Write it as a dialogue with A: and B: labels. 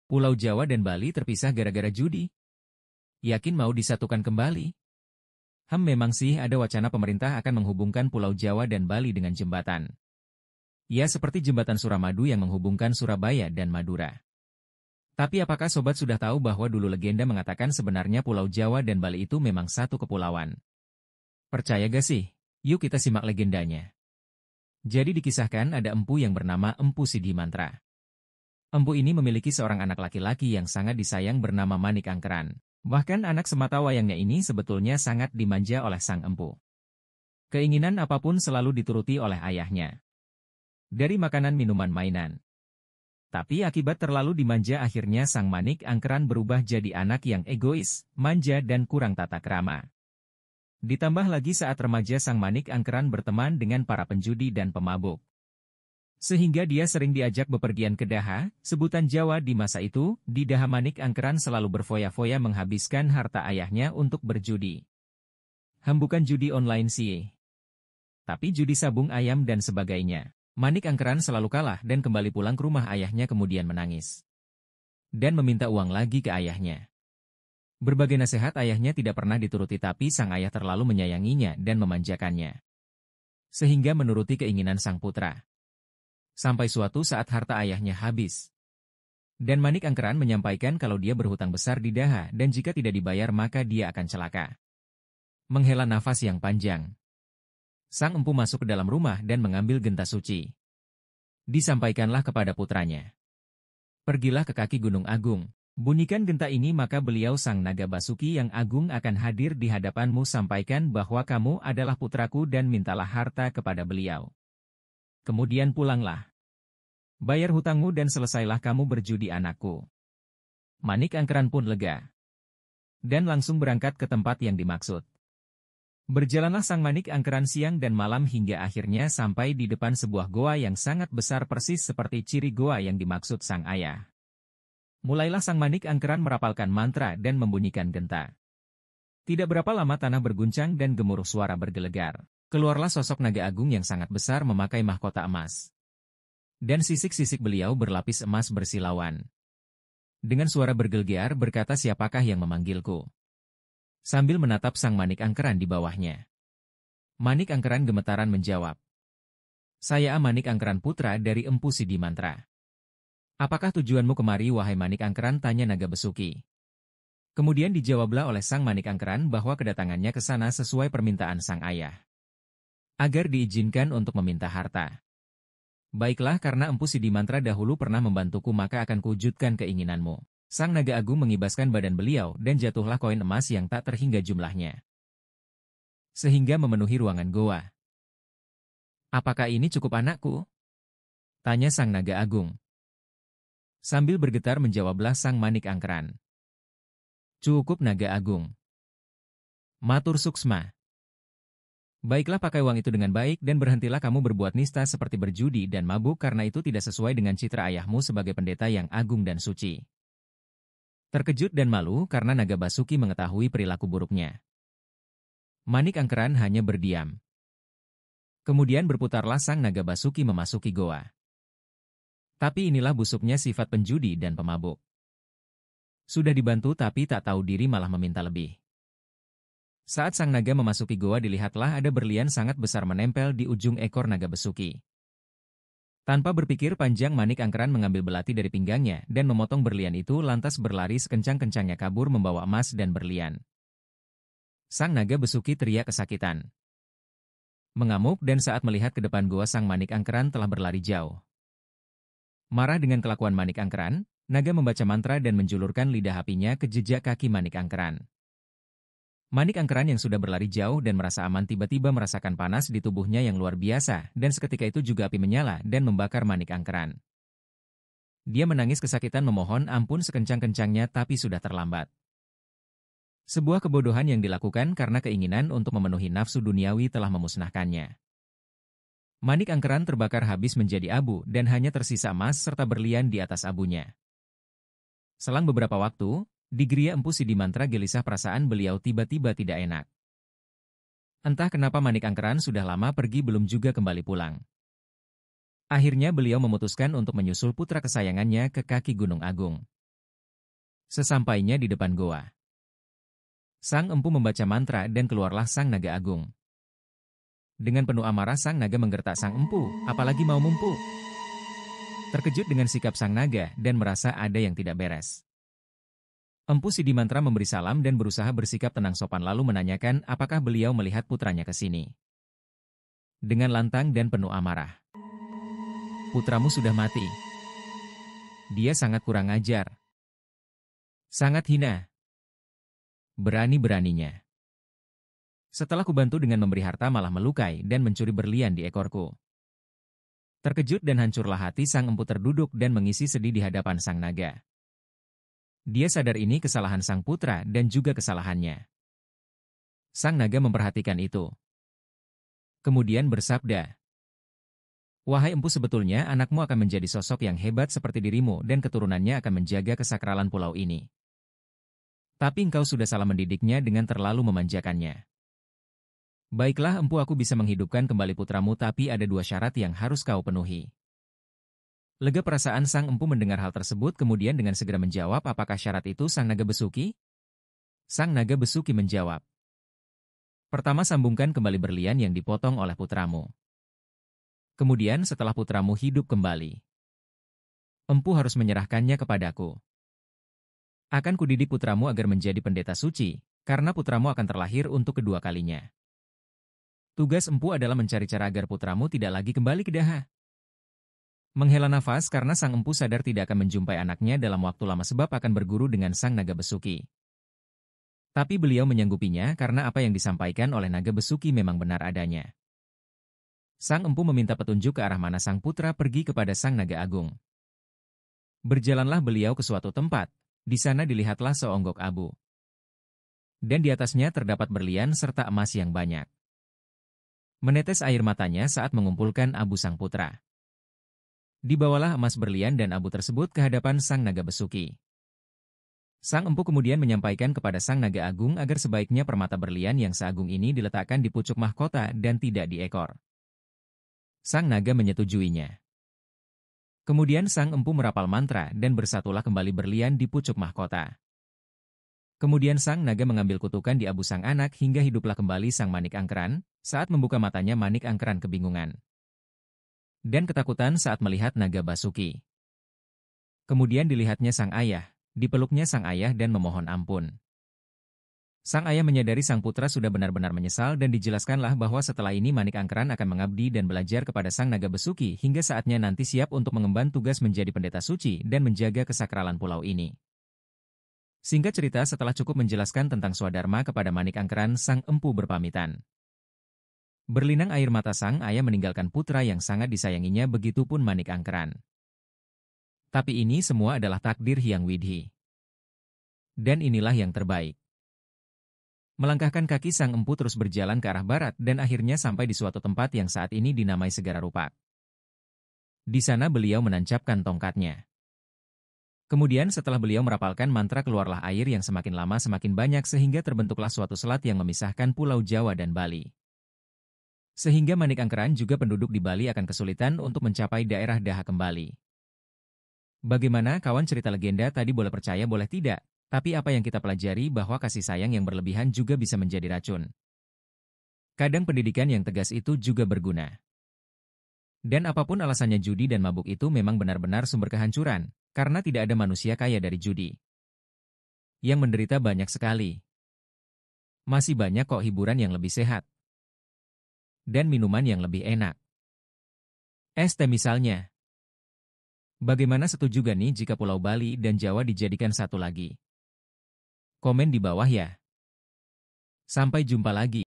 A: Pulau Jawa dan Bali terpisah gara-gara judi. Yakin mau disatukan kembali? Memang sih ada wacana pemerintah akan menghubungkan Pulau Jawa dan Bali dengan jembatan. Ya seperti jembatan Suramadu yang menghubungkan Surabaya dan Madura. Tapi apakah sobat sudah tahu bahwa dulu legenda mengatakan sebenarnya Pulau Jawa dan Bali itu memang satu kepulauan? Percaya gak sih? Yuk kita simak legendanya. Jadi dikisahkan ada empu yang bernama Empu Sidimantra. Empu ini memiliki seorang anak laki-laki yang sangat disayang bernama Manik Angkeran. Bahkan anak semata wayangnya ini sebetulnya sangat dimanja oleh sang empu. Keinginan apapun selalu dituruti oleh ayahnya. Dari makanan, minuman, mainan. Tapi akibat terlalu dimanja akhirnya sang Manik Angkeran berubah jadi anak yang egois, manja dan kurang tata krama. Ditambah lagi saat remaja sang Manik Angkeran berteman dengan para penjudi dan pemabuk. Sehingga dia sering diajak bepergian ke Daha, sebutan Jawa di masa itu. Di Daha Manik Angkeran selalu berfoya-foya menghabiskan harta ayahnya untuk berjudi. Bukan judi online sih, tapi judi sabung ayam dan sebagainya. Manik Angkeran selalu kalah dan kembali pulang ke rumah ayahnya kemudian menangis. Dan meminta uang lagi ke ayahnya. Berbagai nasihat ayahnya tidak pernah dituruti tapi sang ayah terlalu menyayanginya dan memanjakannya. Sehingga menuruti keinginan sang putra. Sampai suatu saat harta ayahnya habis. Dan Manik Angkeran menyampaikan kalau dia berhutang besar di Daha dan jika tidak dibayar maka dia akan celaka. Menghela nafas yang panjang. Sang empu masuk ke dalam rumah dan mengambil genta suci. Disampaikanlah kepada putranya. Pergilah ke kaki Gunung Agung. Bunyikan genta ini maka beliau sang naga Basuki yang agung akan hadir di hadapanmu. Sampaikan bahwa kamu adalah putraku dan mintalah harta kepada beliau. Kemudian pulanglah. Bayar hutangmu dan selesailah kamu berjudi anakku. Manik Angkeran pun lega. Dan langsung berangkat ke tempat yang dimaksud. Berjalanlah sang Manik Angkeran siang dan malam hingga akhirnya sampai di depan sebuah goa yang sangat besar persis seperti ciri goa yang dimaksud sang ayah. Mulailah sang Manik Angkeran merapalkan mantra dan membunyikan genta. Tidak berapa lama tanah berguncang dan gemuruh suara bergelegar. Keluarlah sosok naga agung yang sangat besar memakai mahkota emas. Dan sisik-sisik beliau berlapis emas bersilauan. Dengan suara bergelegar berkata, siapakah yang memanggilku? Sambil menatap sang Manik Angkeran di bawahnya. Manik Angkeran gemetaran menjawab. Saya Manik Angkeran putra dari Empu Sidimantra. Apakah tujuanmu kemari wahai Manik Angkeran? Tanya naga Basuki. Kemudian dijawablah oleh sang Manik Angkeran bahwa kedatangannya ke sana sesuai permintaan sang ayah. Agar diizinkan untuk meminta harta. Baiklah, karena Empu Sidimantra dahulu pernah membantuku maka akan kuwujudkan keinginanmu. Sang naga agung mengibaskan badan beliau dan jatuhlah koin emas yang tak terhingga jumlahnya. Sehingga memenuhi ruangan goa. Apakah ini cukup anakku? Tanya sang naga agung. Sambil bergetar menjawablah sang Manik Angkeran. Cukup naga agung. Matur suksma. Baiklah, pakai uang itu dengan baik dan berhentilah kamu berbuat nista seperti berjudi dan mabuk karena itu tidak sesuai dengan citra ayahmu sebagai pendeta yang agung dan suci. Terkejut dan malu karena naga Basuki mengetahui perilaku buruknya. Manik Angkeran hanya berdiam. Kemudian berputarlah sang naga Basuki memasuki goa. Tapi inilah busuknya sifat penjudi dan pemabuk. Sudah dibantu tapi tak tahu diri malah meminta lebih. Saat sang naga memasuki goa dilihatlah ada berlian sangat besar menempel di ujung ekor naga Basuki. Tanpa berpikir panjang Manik Angkeran mengambil belati dari pinggangnya dan memotong berlian itu lantas berlari sekencang-kencangnya kabur membawa emas dan berlian. Sang naga Basuki teriak kesakitan. Mengamuk dan saat melihat ke depan goa sang Manik Angkeran telah berlari jauh. Marah dengan kelakuan Manik Angkeran, naga membaca mantra dan menjulurkan lidah apinya ke jejak kaki Manik Angkeran. Manik Angkeran yang sudah berlari jauh dan merasa aman tiba-tiba merasakan panas di tubuhnya yang luar biasa dan seketika itu juga api menyala dan membakar Manik Angkeran. Dia menangis kesakitan memohon ampun sekencang-kencangnya tapi sudah terlambat. Sebuah kebodohan yang dilakukan karena keinginan untuk memenuhi nafsu duniawi telah memusnahkannya. Manik Angkeran terbakar habis menjadi abu dan hanya tersisa emas serta berlian di atas abunya. Selang beberapa waktu, di Gria Empu Sidimantra gelisah perasaan beliau tiba-tiba tidak enak. Entah kenapa Manik Angkeran sudah lama pergi belum juga kembali pulang. Akhirnya beliau memutuskan untuk menyusul putra kesayangannya ke kaki Gunung Agung. Sesampainya di depan goa, sang empu membaca mantra dan keluarlah sang naga agung. Dengan penuh amarah sang naga menggertak sang empu, apalagi mau mumpu. Terkejut dengan sikap sang naga dan merasa ada yang tidak beres. Empu Sidimantra memberi salam dan berusaha bersikap tenang sopan lalu menanyakan apakah beliau melihat putranya ke sini. Dengan lantang dan penuh amarah. Putramu sudah mati. Dia sangat kurang ajar. Sangat hina. Berani-beraninya. Setelah kubantu dengan memberi harta malah melukai dan mencuri berlian di ekorku. Terkejut dan hancurlah hati sang empu terduduk dan mengisi sedih di hadapan sang naga. Dia sadar ini kesalahan sang putra dan juga kesalahannya. Sang naga memperhatikan itu. Kemudian bersabda, "Wahai empu, sebetulnya anakmu akan menjadi sosok yang hebat seperti dirimu dan keturunannya akan menjaga kesakralan pulau ini. Tapi engkau sudah salah mendidiknya dengan terlalu memanjakannya. Baiklah empu, aku bisa menghidupkan kembali putramu, tapi ada 2 syarat yang harus kau penuhi." Lega perasaan sang empu mendengar hal tersebut kemudian dengan segera menjawab, "Apakah syarat itu sang naga besuki?" Sang naga besuki menjawab, "Pertama, sambungkan kembali berlian yang dipotong oleh putramu. Kemudian setelah putramu hidup kembali, empu harus menyerahkannya kepadaku. Akan kudidik putramu agar menjadi pendeta suci, karena putramu akan terlahir untuk kedua kalinya. Tugas empu adalah mencari cara agar putramu tidak lagi kembali ke Daha." Menghela nafas karena sang empu sadar tidak akan menjumpai anaknya dalam waktu lama sebab akan berguru dengan sang naga besuki. Tapi beliau menyanggupinya karena apa yang disampaikan oleh naga besuki memang benar adanya. Sang empu meminta petunjuk ke arah mana sang putra pergi kepada sang naga agung. Berjalanlah beliau ke suatu tempat, di sana dilihatlah seonggok abu. Dan di atasnya terdapat berlian serta emas yang banyak. Menetes air matanya saat mengumpulkan abu sang putra. Dibawalah emas, berlian dan abu tersebut ke hadapan sang naga besuki. Sang empu kemudian menyampaikan kepada sang naga agung agar sebaiknya permata berlian yang seagung ini diletakkan di pucuk mahkota dan tidak di ekor. Sang naga menyetujuinya. Kemudian sang empu merapal mantra dan bersatulah kembali berlian di pucuk mahkota. Kemudian sang naga mengambil kutukan di abu sang anak hingga hiduplah kembali sang Manik Angkeran. Saat membuka matanya Manik Angkeran kebingungan dan ketakutan saat melihat naga basuki. Kemudian dilihatnya sang ayah, dipeluknya sang ayah dan memohon ampun. Sang ayah menyadari sang putra sudah benar-benar menyesal dan dijelaskanlah bahwa setelah ini Manik Angkeran akan mengabdi dan belajar kepada sang naga besuki hingga saatnya nanti siap untuk mengemban tugas menjadi pendeta suci dan menjaga kesakralan pulau ini. Singkat cerita, setelah cukup menjelaskan tentang swadharma kepada Manik Angkeran, sang empu berpamitan. Berlinang air mata sang ayah meninggalkan putra yang sangat disayanginya, begitupun Manik Angkeran. Tapi ini semua adalah takdir Hyang Widhi. Dan inilah yang terbaik. Melangkahkan kaki sang empu terus berjalan ke arah barat dan akhirnya sampai di suatu tempat yang saat ini dinamai Segara Rupak. Di sana beliau menancapkan tongkatnya. Kemudian setelah beliau merapalkan mantra, keluarlah air yang semakin lama semakin banyak sehingga terbentuklah suatu selat yang memisahkan Pulau Jawa dan Bali. Sehingga Manik Angkeran juga penduduk di Bali akan kesulitan untuk mencapai daerah Daha kembali. Bagaimana kawan, cerita legenda tadi boleh percaya boleh tidak, tapi apa yang kita pelajari bahwa kasih sayang yang berlebihan juga bisa menjadi racun. Kadang pendidikan yang tegas itu juga berguna. Dan apapun alasannya, judi dan mabuk itu memang benar-benar sumber kehancuran, karena tidak ada manusia kaya dari judi. Yang menderita banyak sekali. Masih banyak kok hiburan yang lebih sehat. Dan minuman yang lebih enak. Es teh misalnya. Bagaimana, setuju gak nih jika Pulau Bali dan Jawa dijadikan satu lagi? Komen di bawah ya. Sampai jumpa lagi.